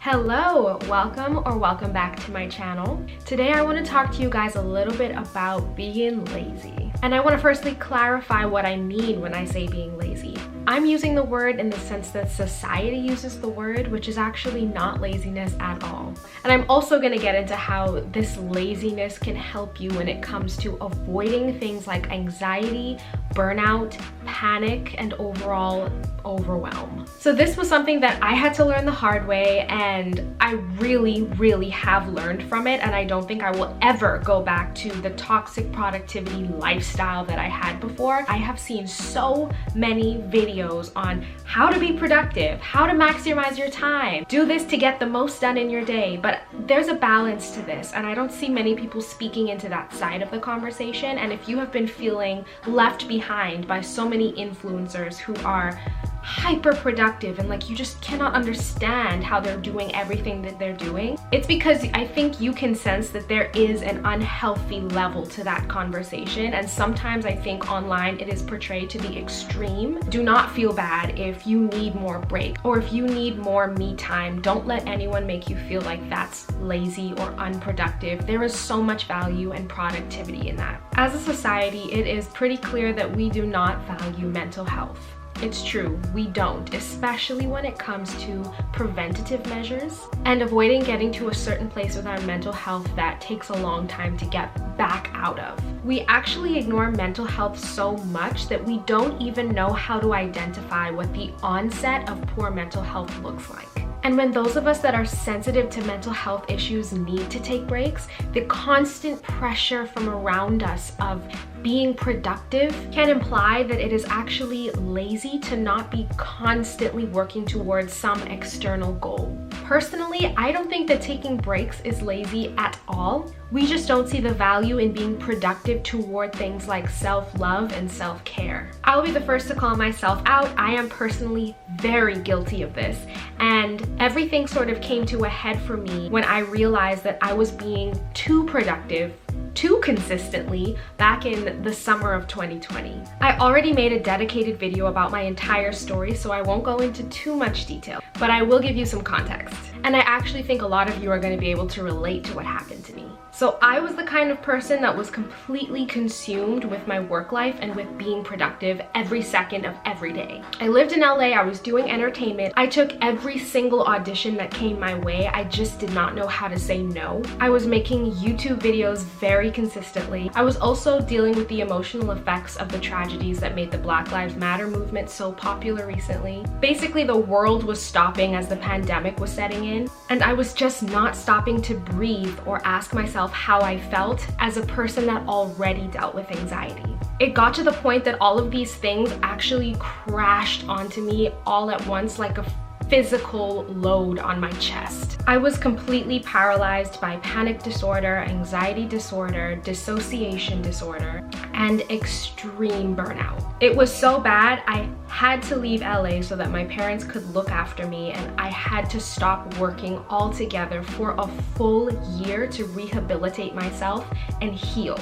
Hello, welcome back to my channel. Today I want to talk to you guys a little bit about being lazy. And I want to firstly clarify what I mean when I say being lazy. I'm using the word in the sense that society uses the word, which is actually not laziness at all. And I'm also going to get into how this laziness can help you when it comes to avoiding things like anxiety, burnout, panic, and overall overwhelm. So this was something that I had to learn the hard way, and I really have learned from it, and I don't think I will ever go back to the toxic productivity lifestyle that I had before. I have seen so many videos on how to be productive, how to maximize your time, do this to get the most done in your day, but there's a balance to this, and I don't see many people speaking into that side of the conversation. And if you have been feeling left behind by so many influencers who are hyper productive and like you just cannot understand how they're doing everything that they're doing, it's because I think you can sense that there is an unhealthy level to that conversation, and sometimes I think online it is portrayed to the extreme. Do not feel bad if you need more break or if you need more me time. Don't let anyone make you feel like that's lazy or unproductive. There is so much value and productivity in that. As a society, it is pretty clear that we do not value mental health. It's true, we don't, especially when it comes to preventative measures and avoiding getting to a certain place with our mental health that takes a long time to get back out of. We actually ignore mental health so much that we don't even know how to identify what the onset of poor mental health looks like. And when those of us that are sensitive to mental health issues need to take breaks, the constant pressure from around us of being productive can imply that it is actually lazy to not be constantly working towards some external goal. Personally, I don't think that taking breaks is lazy at all. We just don't see the value in being productive toward things like self-love and self-care. I'll be the first to call myself out. I am personally very guilty of this, and everything sort of came to a head for me when I realized that I was being too productive too consistently back in the summer of 2020. I already made a dedicated video about my entire story, so I won't go into too much detail, but I will give you some context. And I actually think a lot of you are going to be able to relate to what happened to me. So I was the kind of person that was completely consumed with my work life and with being productive every second of every day. I lived in LA, I was doing entertainment. I took every single audition that came my way. I just did not know how to say no. I was making YouTube videos very consistently. I was also dealing with the emotional effects of the tragedies that made the Black Lives Matter movement so popular recently. Basically, the world was stopping as the pandemic was setting in, and I was just not stopping to breathe or ask myself how I felt as a person that already dealt with anxiety. It got to the point that all of these things actually crashed onto me all at once like a physical load on my chest. I was completely paralyzed by panic disorder, anxiety disorder, dissociation disorder, and extreme burnout. It was so bad, I had to leave LA so that my parents could look after me, and I had to stop working altogether for a full year to rehabilitate myself and heal.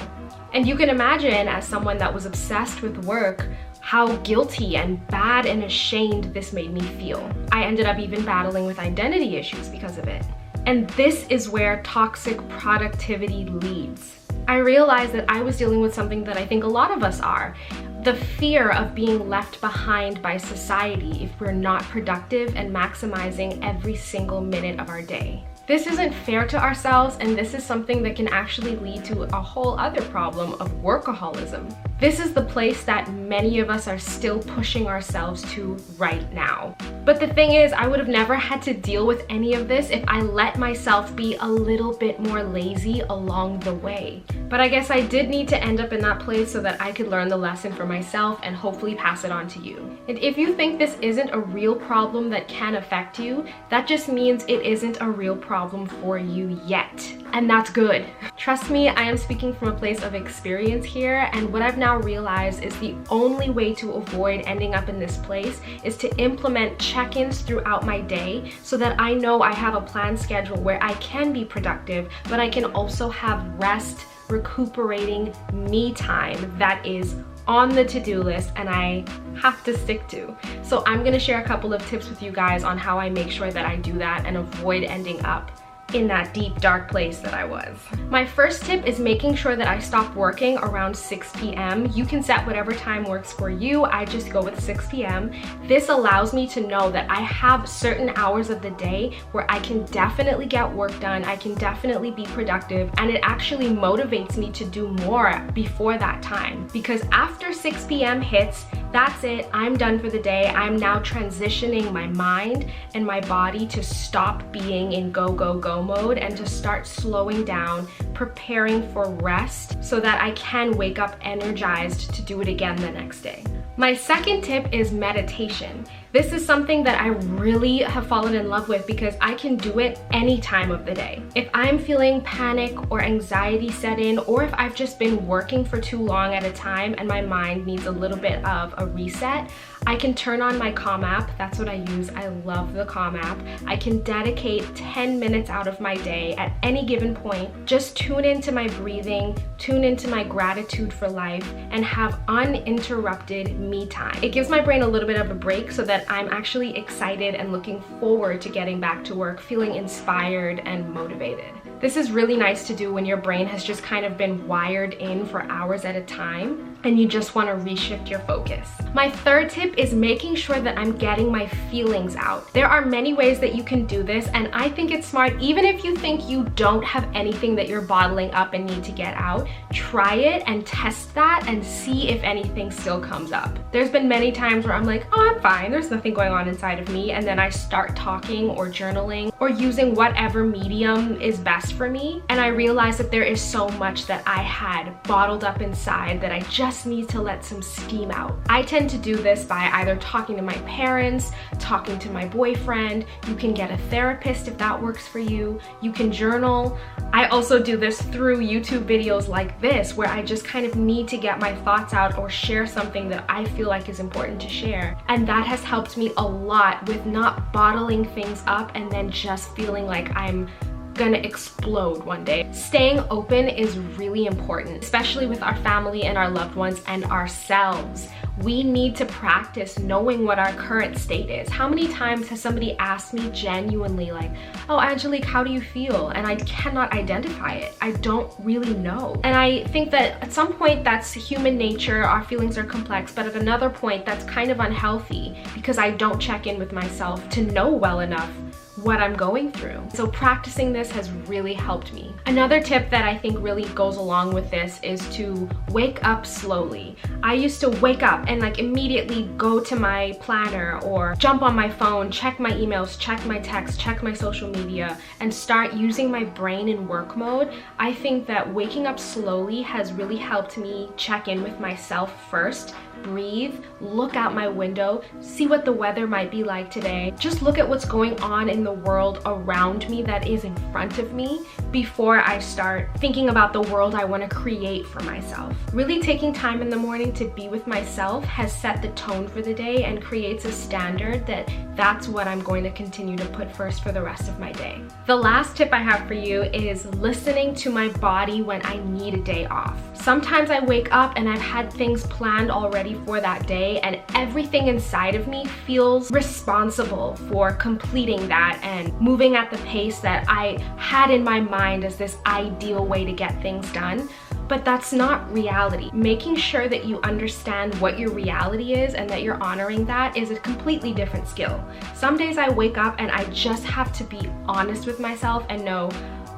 And you can imagine, as someone that was obsessed with work, how guilty and bad and ashamed this made me feel. I ended up even battling with identity issues because of it. And this is where toxic productivity leads. I realized that I was dealing with something that I think a lot of us are. The fear of being left behind by society if we're not productive and maximizing every single minute of our day. This isn't fair to ourselves, and this is something that can actually lead to a whole other problem of workaholism. This is the place that many of us are still pushing ourselves to right now. But the thing is, I would have never had to deal with any of this if I let myself be a little bit more lazy along the way. But I guess I did need to end up in that place so that I could learn the lesson for myself and hopefully pass it on to you. And if you think this isn't a real problem that can affect you, that just means it isn't a real problem for you yet. And that's good. Trust me, I am speaking from a place of experience here, and what I've now realized is the only way to avoid ending up in this place is to implement check-ins throughout my day so that I know I have a planned schedule where I can be productive, but I can also have rest, recuperating me time that is on the to-do list and I have to stick to. So I'm gonna share a couple of tips with you guys on how I make sure that I do that and avoid ending up in that deep dark place that I was. My first tip is making sure that I stop working around 6 p.m. You can set whatever time works for you. I just go with 6 p.m. This allows me to know that I have certain hours of the day where I can definitely get work done, I can definitely be productive, and it actually motivates me to do more before that time. Because after 6 p.m. hits, that's it, I'm done for the day. I'm now transitioning my mind and my body to stop being in go, go, go mode and to start slowing down, preparing for rest so that I can wake up energized to do it again the next day. My second tip is meditation. This is something that I really have fallen in love with because I can do it any time of the day. If I'm feeling panic or anxiety set in, or if I've just been working for too long at a time and my mind needs a little bit of a reset, I can turn on my Calm app. That's what I use. I love the Calm app. I can dedicate 10 minutes out of my day at any given point. Just tune into my breathing, tune into my gratitude for life, and have uninterrupted me time. It gives my brain a little bit of a break so that I'm actually excited and looking forward to getting back to work, feeling inspired and motivated. This is really nice to do when your brain has just kind of been wired in for hours at a time and you just want to reshift your focus. My third tip is making sure that I'm getting my feelings out. There are many ways that you can do this, and I think it's smart, even if you think you don't have anything that you're bottling up and need to get out, try it and test that and see if anything still comes up. There's been many times where I'm like, oh, I'm fine, there's nothing going on inside of me, and then I start talking or journaling or using whatever medium is best for me, and I realize that there is so much that I had bottled up inside that I just need to let some steam out. I tend to do this by either talking to my parents, talking to my boyfriend. You can get a therapist if that works for you. You can journal. I also do this through YouTube videos like this, where I just kind of need to get my thoughts out or share something that I feel like is important to share. And that has helped me a lot with not bottling things up and then just feeling like I'm gonna explode one day. Staying open is really important, especially with our family and our loved ones and ourselves. We need to practice knowing what our current state is. How many times has somebody asked me genuinely like, oh, Angelique, how do you feel? And I cannot identify it. I don't really know. And I think that at some point that's human nature, our feelings are complex, but at another point that's kind of unhealthy because I don't check in with myself to know well enough what I'm going through. So practicing this has really helped me. Another tip that I think really goes along with this is to wake up slowly. I used to wake up and like immediately go to my planner or jump on my phone, check my emails, check my texts, check my social media, and start using my brain in work mode. I think that waking up slowly has really helped me check in with myself first, breathe, look out my window, see what the weather might be like today. Just look at what's going on in the world around me that is in front of me before I start thinking about the world I want to create for myself. Really taking time in the morning to be with myself has set the tone for the day and creates a standard that that's what I'm going to continue to put first for the rest of my day. The last tip I have for you is listening to my body when I need a day off. Sometimes I wake up and I've had things planned already for that day, and everything inside of me feels responsible for completing that and moving at the pace that I had in my mind as this ideal way to get things done. But that's not reality. Making sure that you understand what your reality is and that you're honoring that is a completely different skill. Some days I wake up and I just have to be honest with myself and know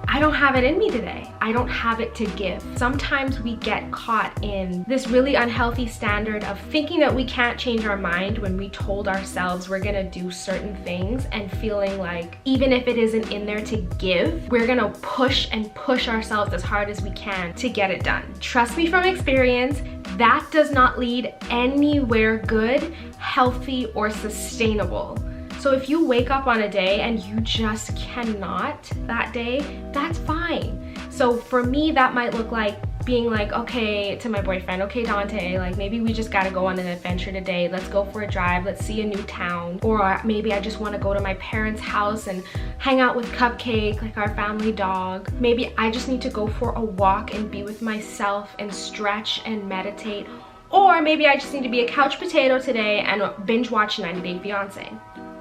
I don't have it in me today. I don't have it to give. Sometimes we get caught in this really unhealthy standard of thinking that we can't change our mind when we told ourselves we're gonna do certain things, and feeling like even if it isn't in there to give, we're gonna push and push ourselves as hard as we can to get it done. Trust me from experience, that does not lead anywhere good, healthy, or sustainable. So if you wake up on a day and you just cannot that day, that's fine. So for me, that might look like being like, okay, to my boyfriend, okay, Dante, like maybe we just gotta go on an adventure today. Let's go for a drive. Let's see a new town. Or maybe I just wanna go to my parents' house and hang out with Cupcake, like our family dog. Maybe I just need to go for a walk and be with myself and stretch and meditate. Or maybe I just need to be a couch potato today and binge watch 90 Day Fiance.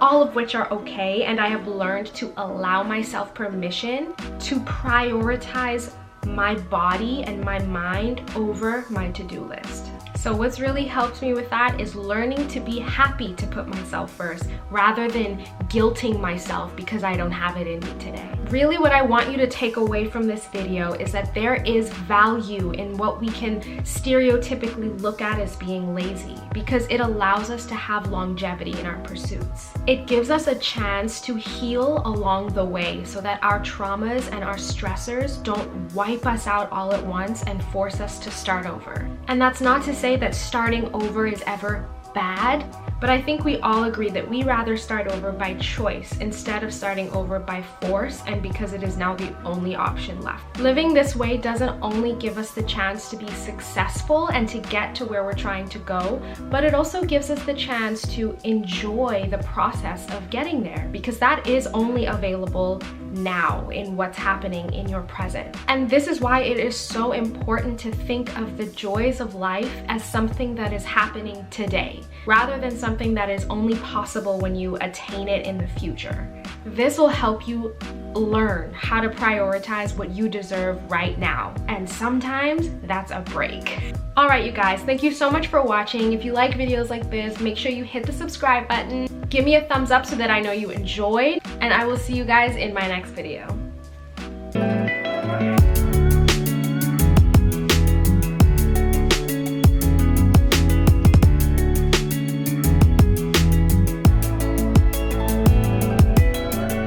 All of which are okay, and I have learned to allow myself permission to prioritize my body and my mind over my to-do list. So what's really helped me with that is learning to be happy to put myself first rather than guilting myself because I don't have it in me today. Really what I want you to take away from this video is that there is value in what we can stereotypically look at as being lazy, because it allows us to have longevity in our pursuits. It gives us a chance to heal along the way so that our traumas and our stressors don't wipe us out all at once and force us to start over. And that's not to say that starting over is ever bad, but I think we all agree that we rather start over by choice instead of starting over by force and because it is now the only option left. Living this way doesn't only give us the chance to be successful and to get to where we're trying to go, but it also gives us the chance to enjoy the process of getting there, because that is only available now in what's happening in your present. And this is why it is so important to think of the joys of life as something that is happening today, rather than something that is only possible when you attain it in the future. This will help you learn how to prioritize what you deserve right now. And sometimes that's a break. All right, you guys, thank you so much for watching. If you like videos like this, make sure you hit the subscribe button. Give me a thumbs up so that I know you enjoyed, and I will see you guys in my next video.